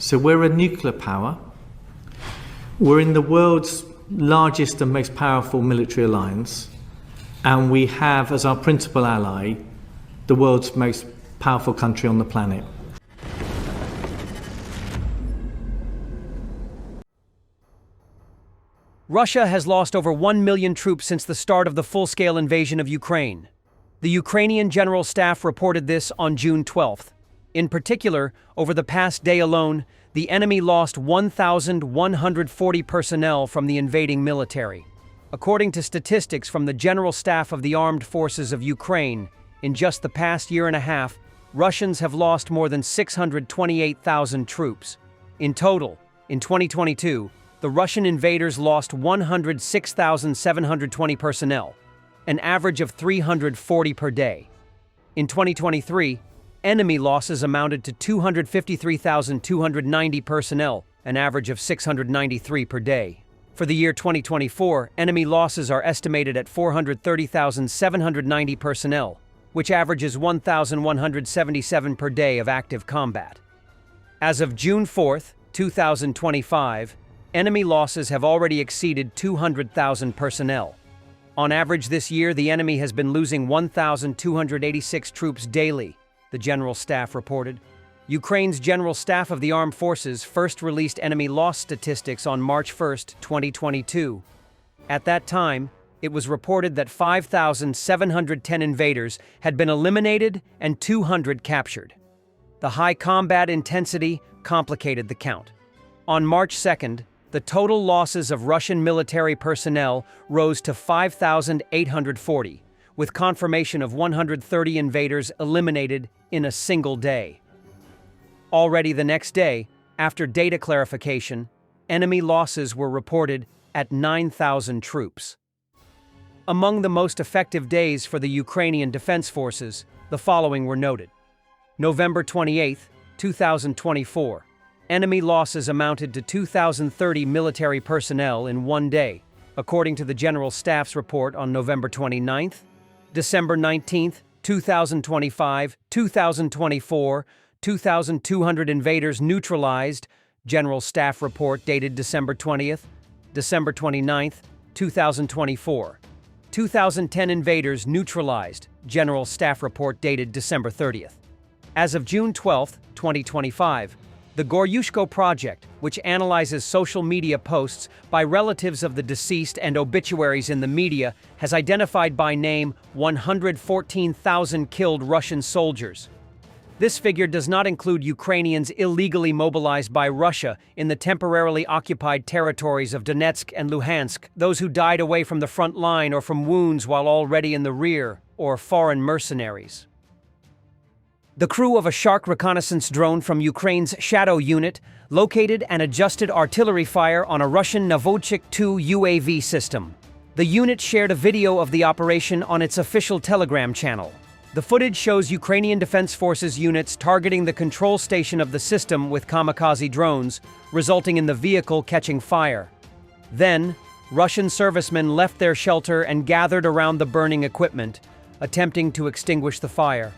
So we're a nuclear power. We're in the world's largest and most powerful military alliance, and we have as our principal ally the world's most powerful country on the planet. Russia has lost over 1 million troops since the start of the full-scale invasion of Ukraine. The Ukrainian General Staff reported this on June 12th. In particular, over the past day alone, the enemy lost 1,140 personnel from the invading military. According to statistics from the General Staff of the Armed Forces of Ukraine, in just the past year and a half, Russians have lost more than 628,000 troops. In total, in 2022, the Russian invaders lost 106,720 personnel, an average of 340 per day. In 2023, enemy losses amounted to 253,290 personnel, an average of 693 per day. For the year 2024, enemy losses are estimated at 430,790 personnel, which averages 1,177 per day of active combat. As of June 4, 2025, enemy losses have already exceeded 200,000 personnel. On average this year, the enemy has been losing 1,286 troops daily, the General Staff reported. Ukraine's General Staff of the Armed Forces first released enemy loss statistics on March 1, 2022. At that time, it was reported that 5,710 invaders had been eliminated and 200 captured. The high combat intensity complicated the count. On March 2nd, the total losses of Russian military personnel rose to 5,840, with confirmation of 130 invaders eliminated in a single day. Already the next day, after data clarification, enemy losses were reported at 9,000 troops. Among the most effective days for the Ukrainian Defense Forces, the following were noted. November 28, 2024. Enemy losses amounted to 2,030 military personnel in one day, according to the General Staff's report on November 29. December 19, 2025, 2024, 2,200 invaders neutralized, General Staff report dated December 20th, December 29th, 2024. 2,010 invaders neutralized, General Staff report dated December 30th. As of June 12, 2025, the Goryushko Project, which analyzes social media posts by relatives of the deceased and obituaries in the media, has identified by name 114,000 killed Russian soldiers. This figure does not include Ukrainians illegally mobilized by Russia in the temporarily occupied territories of Donetsk and Luhansk, those who died away from the front line or from wounds while already in the rear, or foreign mercenaries. The crew of a Shark reconnaissance drone from Ukraine's Shadow unit located and adjusted artillery fire on a Russian Novodchik-2 UAV system. The unit shared a video of the operation on its official Telegram channel. The footage shows Ukrainian Defense Forces units targeting the control station of the system with kamikaze drones, resulting in the vehicle catching fire. Then, Russian servicemen left their shelter and gathered around the burning equipment, attempting to extinguish the fire.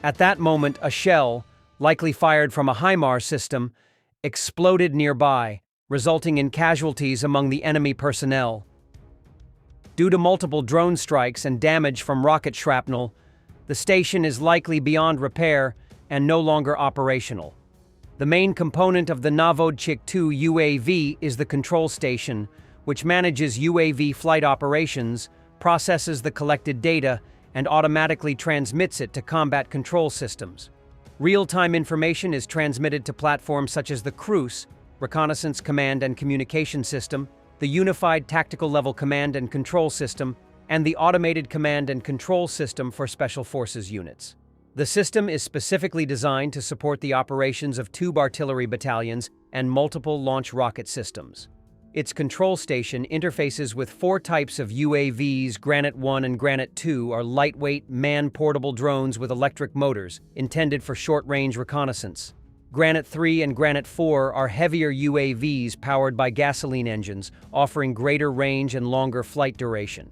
At that moment, a shell, likely fired from a HIMARS system, exploded nearby, resulting in casualties among the enemy personnel. Due to multiple drone strikes and damage from rocket shrapnel, the station is likely beyond repair and no longer operational. The main component of the Novodchik-2 UAV is the control station, which manages UAV flight operations, processes the collected data, and automatically transmits it to combat control systems. Real-time information is transmitted to platforms such as the CRUS, Reconnaissance Command and Communication System, the Unified Tactical Level Command and Control System, and the Automated Command and Control System for Special Forces units. The system is specifically designed to support the operations of tube artillery battalions and multiple launch rocket systems. Its control station interfaces with 4 types of UAVs. Granite 1 and Granite 2 are lightweight, man-portable drones with electric motors, intended for short-range reconnaissance. Granite 3 and Granite 4 are heavier UAVs powered by gasoline engines, offering greater range and longer flight duration.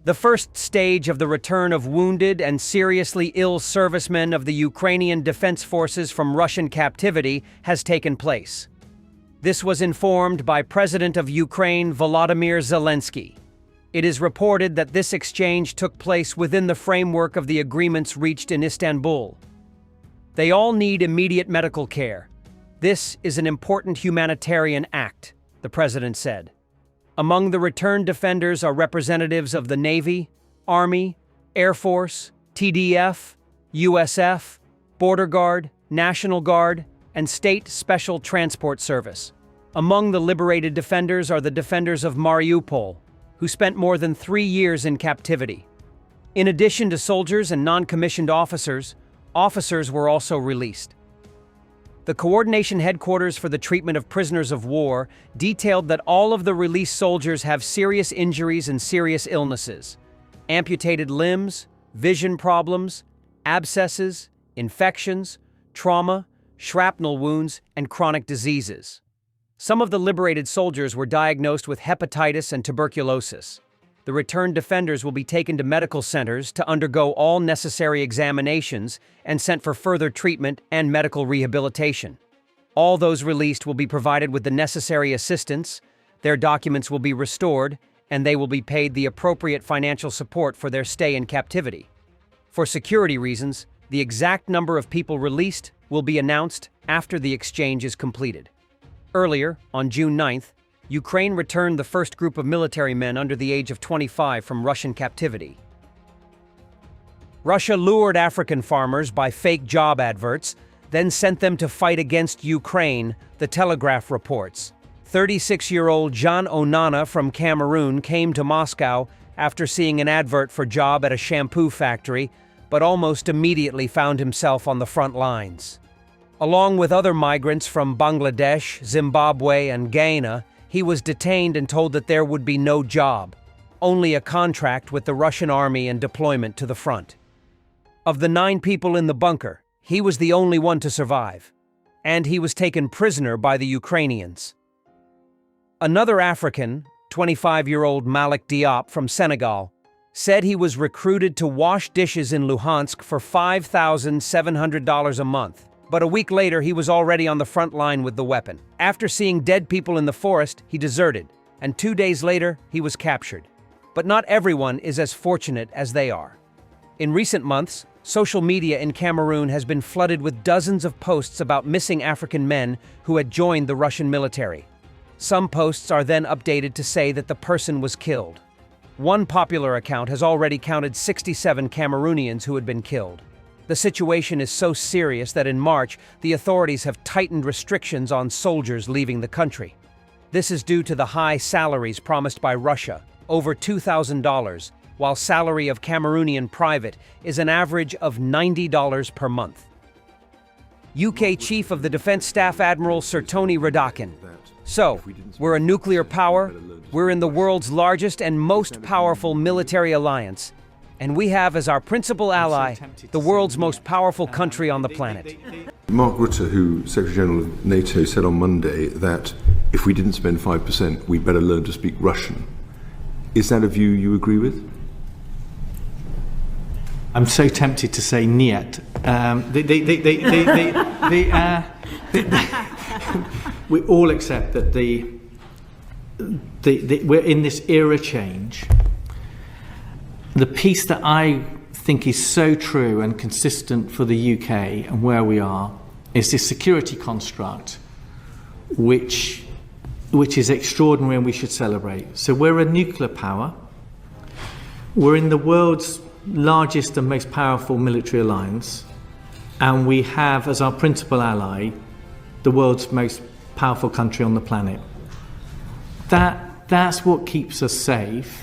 The first stage of the return of wounded and seriously ill servicemen of the Ukrainian Defense Forces from Russian captivity has taken place. This was informed by President of Ukraine Volodymyr Zelenskyy. It is reported that this exchange took place within the framework of the agreements reached in Istanbul. They all need immediate medical care. This is an important humanitarian act, the president said. Among the returned defenders are representatives of the Navy, Army, Air Force, TDF, USF, Border Guard, National Guard, and State Special Transport Service. Among the liberated defenders are the defenders of Mariupol, who spent more than 3 years in captivity. In addition to soldiers and non-commissioned officers were also released. The Coordination Headquarters for the Treatment of Prisoners of War detailed that all of the released soldiers have serious injuries and serious illnesses: amputated limbs, vision problems, abscesses, infections, trauma, shrapnel wounds, and chronic diseases. Some of the liberated soldiers were diagnosed with hepatitis and tuberculosis. The returned defenders will be taken to medical centers to undergo all necessary examinations and sent for further treatment and medical rehabilitation. All those released will be provided with the necessary assistance, their documents will be restored, and they will be paid the appropriate financial support for their stay in captivity. For security reasons, the exact number of people released will be announced after the exchange is completed. Earlier, on June 9th, Ukraine returned the first group of military men under the age of 25 from Russian captivity. Russia lured African farmers by fake job adverts, then sent them to fight against Ukraine, the Telegraph reports. 36-year-old Jean Onana from Cameroon came to Moscow after seeing an advert for job at a shampoo factory, but almost immediately found himself on the front lines. Along with other migrants from Bangladesh, Zimbabwe, and Ghana, he was detained and told that there would be no job, only a contract with the Russian army and deployment to the front. Of the 9 people in the bunker, he was the only one to survive, and he was taken prisoner by the Ukrainians. Another African, 25-year-old Malik Diop from Senegal, said he was recruited to wash dishes in Luhansk for $5,700 a month. But a week later, he was already on the front line with the weapon. After seeing dead people in the forest, he deserted, and 2 days later, he was captured. But not everyone is as fortunate as they are. In recent months, social media in Cameroon has been flooded with dozens of posts about missing African men who had joined the Russian military. Some posts are then updated to say that the person was killed. One popular account has already counted 67 Cameroonians who had been killed. The situation is so serious that in March, the authorities have tightened restrictions on soldiers leaving the country. This is due to the high salaries promised by Russia, over $2,000, while salary of Cameroonian private is an average of $90 per month. UK Chief of the Defense Staff Admiral Sir Tony Radakin. So, we're a nuclear power, we're in the world's largest and most powerful military alliance, and we have as our principal ally the world's most powerful country on the planet. Mark Rutte, who Secretary General of NATO, said on Monday that if we didn't spend 5%, we'd better learn to speak Russian. Is that a view you agree with? I'm so tempted to say niet. We all accept that we're in this era change. The piece that I think is so true and consistent for the UK and where we are is this security construct, which is extraordinary and we should celebrate. So we're a nuclear power. We're in the world's largest and most powerful military alliance, and we have as our principal ally the world's most powerful country on the planet. That's what keeps us safe.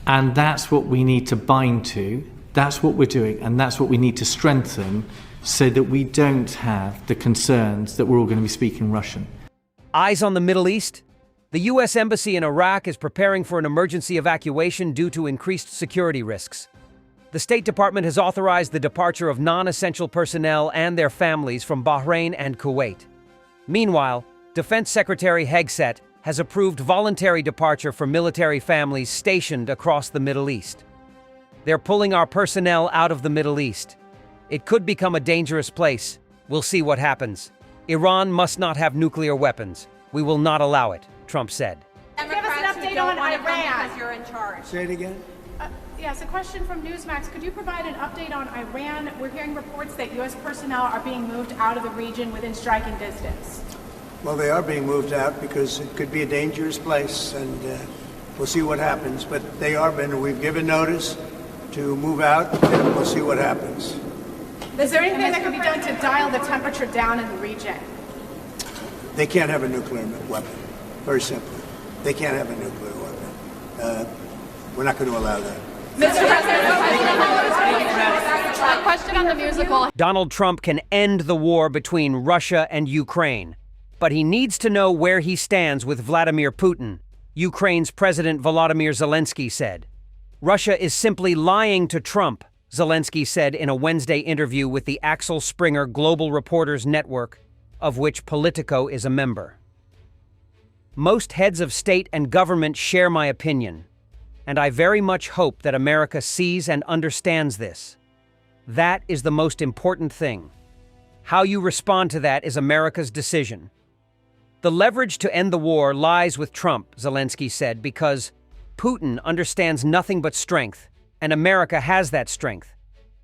And that's what we need to bind to, that's what we're doing, and that's what we need to strengthen so that we don't have the concerns that we're all going to be speaking Russian. Eyes on the Middle East? The U.S. Embassy in Iraq is preparing for an emergency evacuation due to increased security risks. The State Department has authorized the departure of non-essential personnel and their families from Bahrain and Kuwait. Meanwhile, Defense Secretary Hegseth has approved voluntary departure for military families stationed across the Middle East. They're pulling our personnel out of the Middle East. It could become a dangerous place. We'll see what happens. Iran must not have nuclear weapons. We will not allow it, Trump said. Give us an update on Iran. Because you're in charge. Say it again. Yes, a question from Newsmax. Could you provide an update on Iran? We're hearing reports that U.S. personnel are being moved out of the region within striking distance. Well, they are being moved out because it could be a dangerous place, and we'll see what happens. But they are been. We've given notice to move out, and we'll see what happens. Is there anything that can be done to dial the temperature down in the region? They can't have a nuclear weapon. Very simply, they can't have a nuclear weapon. We're not going to allow that. Mr. President, a question on the musical. Donald Trump can end the war between Russia and Ukraine, but he needs to know where he stands with Vladimir Putin, Ukraine's President Volodymyr Zelenskyy said. Russia is simply lying to Trump, Zelenskyy said in a Wednesday interview with the Axel Springer Global Reporters Network, of which Politico is a member. Most heads of state and government share my opinion, and I very much hope that America sees and understands this. That is the most important thing. How you respond to that is America's decision. The leverage to end the war lies with Trump, Zelenskyy said, because Putin understands nothing but strength, and America has that strength.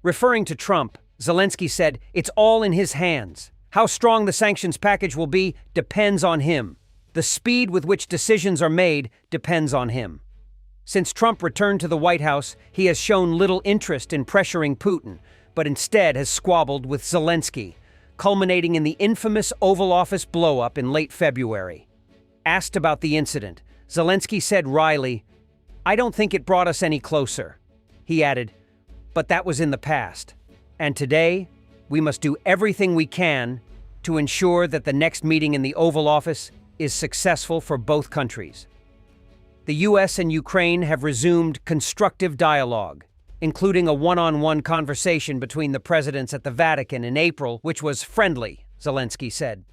Referring to Trump, Zelenskyy said, "It's all in his hands. How strong the sanctions package will be depends on him. The speed with which decisions are made depends on him." Since Trump returned to the White House, he has shown little interest in pressuring Putin, but instead has squabbled with Zelenskyy, culminating in the infamous Oval Office blow-up in late February. Asked about the incident, Zelenskyy said wryly, "I don't think it brought us any closer." He added, "But that was in the past. And today, we must do everything we can to ensure that the next meeting in the Oval Office is successful for both countries." The U.S. and Ukraine have resumed constructive dialogue, including a one-on-one conversation between the presidents at the Vatican in April, which was friendly, Zelenskyy said.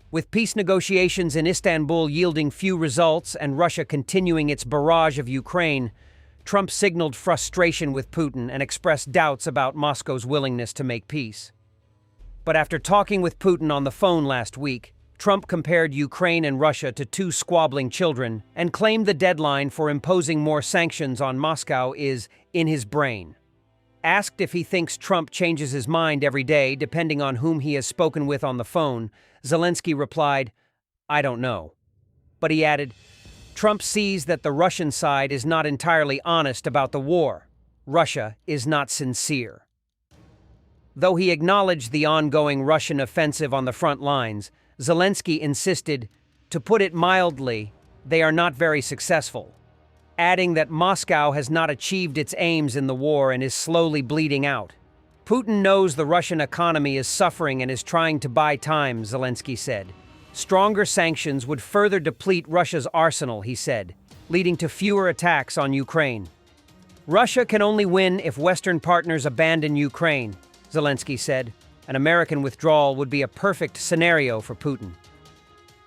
With peace negotiations in Istanbul yielding few results and Russia continuing its barrage of Ukraine, Trump signaled frustration with Putin and expressed doubts about Moscow's willingness to make peace. But after talking with Putin on the phone last week, Trump compared Ukraine and Russia to two squabbling children and claimed the deadline for imposing more sanctions on Moscow is in his brain. Asked if he thinks Trump changes his mind every day depending on whom he has spoken with on the phone, Zelenskyy replied, "I don't know." But he added, "Trump sees that the Russian side is not entirely honest about the war. Russia is not sincere." Though he acknowledged the ongoing Russian offensive on the front lines, Zelenskyy insisted, to put it mildly, they are not very successful, adding that Moscow has not achieved its aims in the war and is slowly bleeding out. Putin knows the Russian economy is suffering and is trying to buy time, Zelenskyy said. Stronger sanctions would further deplete Russia's arsenal, he said, leading to fewer attacks on Ukraine. Russia can only win if Western partners abandon Ukraine, Zelenskyy said. An American withdrawal would be a perfect scenario for Putin.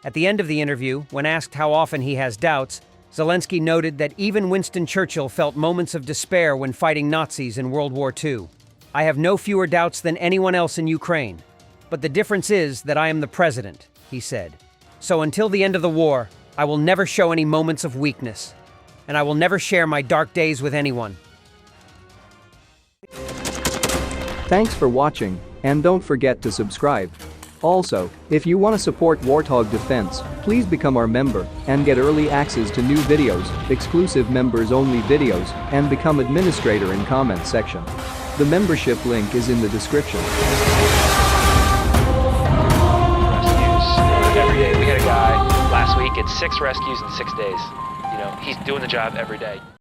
At the end of the interview, when asked how often he has doubts, Zelenskyy noted that even Winston Churchill felt moments of despair when fighting Nazis in World War II. "I have no fewer doubts than anyone else in Ukraine. But the difference is that I am the president," he said. "So until the end of the war, I will never show any moments of weakness, and I will never share my dark days with anyone." Thanks for watching, and don't forget to subscribe. Also, if you want to support Warthog Defense, please become our member and get early access to new videos, exclusive members-only videos, and become administrator in comment section. The membership link is in the description. Rescues every day. We had a guy last week at 6 rescues in 6 days. You know, he's doing the job every day.